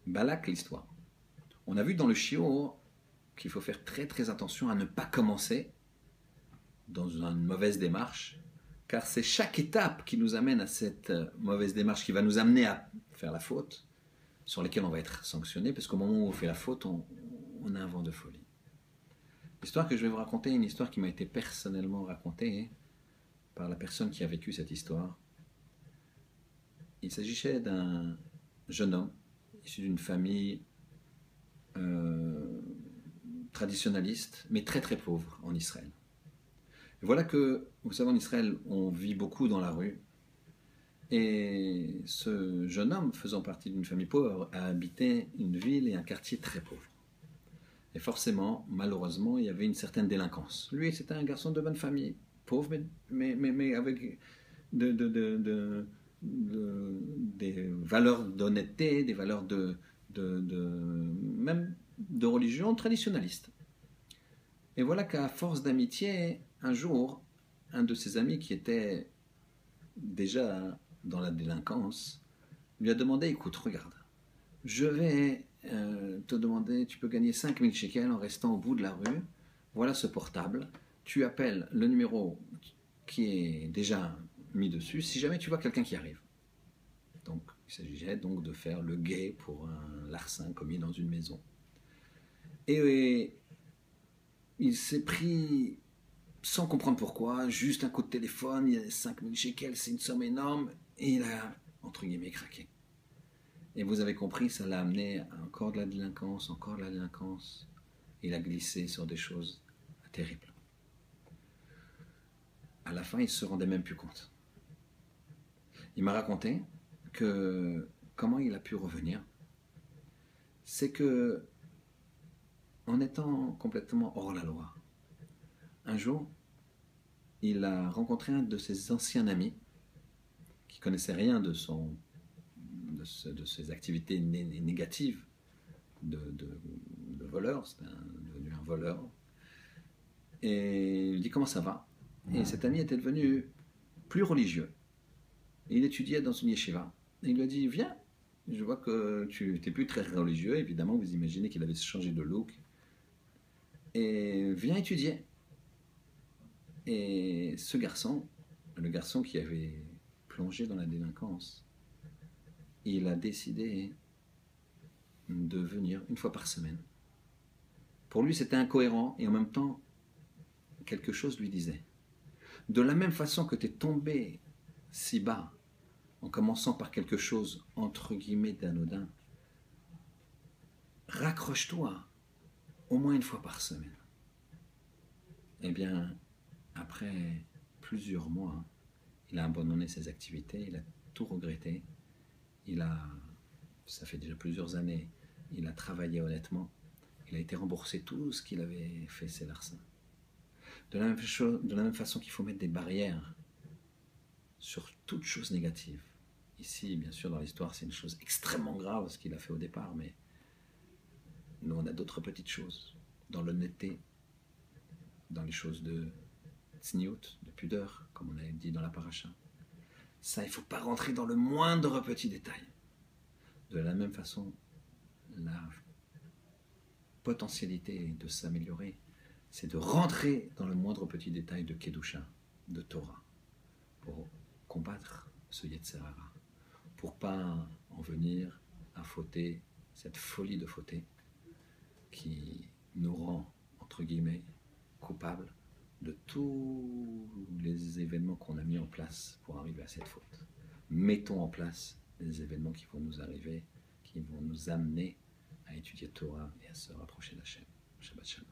Balak, l'histoire. On a vu dans le shiur qu'il faut faire très très attention à ne pas commencer dans une mauvaise démarche, car c'est chaque étape qui nous amène à cette mauvaise démarche qui va nous amener à faire la faute, sur lesquelles on va être sanctionné, parce qu'au moment où on fait la faute, on a un vent de folie. L'histoire que je vais vous raconter est une histoire qui m'a été personnellement racontée par la personne qui a vécu cette histoire. Il s'agissait d'un jeune homme issu d'une famille traditionnaliste, mais très très pauvre en Israël. Et voilà que, vous savez, en Israël, on vit beaucoup dans la rue. Et ce jeune homme, faisant partie d'une famille pauvre, a habité une ville et un quartier très pauvre. Et forcément, malheureusement, il y avait une certaine délinquance. Lui, c'était un garçon de bonne famille, pauvre, mais avec des valeurs d'honnêteté, des valeurs même de religion traditionnaliste. Et voilà qu'à force d'amitié, un jour, un de ses amis qui était déjà dans la délinquance lui a demandé, écoute, regarde, je vais te demander, tu peux gagner 5000 shekels en restant au bout de la rue, voilà ce portable, tu appelles le numéro qui est déjà mis dessus, si jamais tu vois quelqu'un qui arrive. Donc, il s'agissait donc de faire le guet pour un larcin commis dans une maison. Et il s'est pris, sans comprendre pourquoi, juste un coup de téléphone, il y a 5000 shekels, c'est une somme énorme, et il a, entre guillemets, craqué. Et vous avez compris, ça l'a amené à encore de la délinquance, encore de la délinquance. Il a glissé sur des choses terribles. À la fin, il ne se rendait même plus compte. Il m'a raconté que comment il a pu revenir, c'est que en étant complètement hors la loi, un jour, il a rencontré un de ses anciens amis qui connaissait rien de ses activités négatives de voleur, c'était devenu un voleur. Et il lui dit comment ça va. Et cet ami était devenu plus religieux. Et il étudiait dans une yeshiva. Et il lui a dit, viens, je vois que tu n'es plus très religieux. Évidemment, vous imaginez qu'il avait changé de look. Et viens étudier. Et ce garçon, le garçon qui avait plongé dans la délinquance, il a décidé de venir une fois par semaine. Pour lui, c'était incohérent et en même temps, quelque chose lui disait. De la même façon que tu es tombé si bas, en commençant par quelque chose, entre guillemets, d'anodin, raccroche-toi au moins une fois par semaine. Eh bien, après plusieurs mois, il a abandonné ses activités, il a tout regretté, ça fait déjà plusieurs années, il a travaillé honnêtement, il a été remboursé tout ce qu'il avait fait, ses larcins. De la même façon qu'il faut mettre des barrières sur toute chose négative. Ici, bien sûr, dans l'histoire, c'est une chose extrêmement grave ce qu'il a fait au départ, mais nous, on a d'autres petites choses, dans l'honnêteté, dans les choses de tsniout, de pudeur, comme on a dit dans la paracha. Ça, il ne faut pas rentrer dans le moindre petit détail. De la même façon, la potentialité de s'améliorer, c'est de rentrer dans le moindre petit détail de Kedusha, de Torah, pour combattre ce Yetzer Hara, pour pas en venir à fauter, cette folie de fauter qui nous rend, entre guillemets, coupables de tous les événements qu'on a mis en place pour arriver à cette faute. Mettons en place les événements qui vont nous arriver, qui vont nous amener à étudier Torah et à se rapprocher d'Hachem. Shabbat Shalom.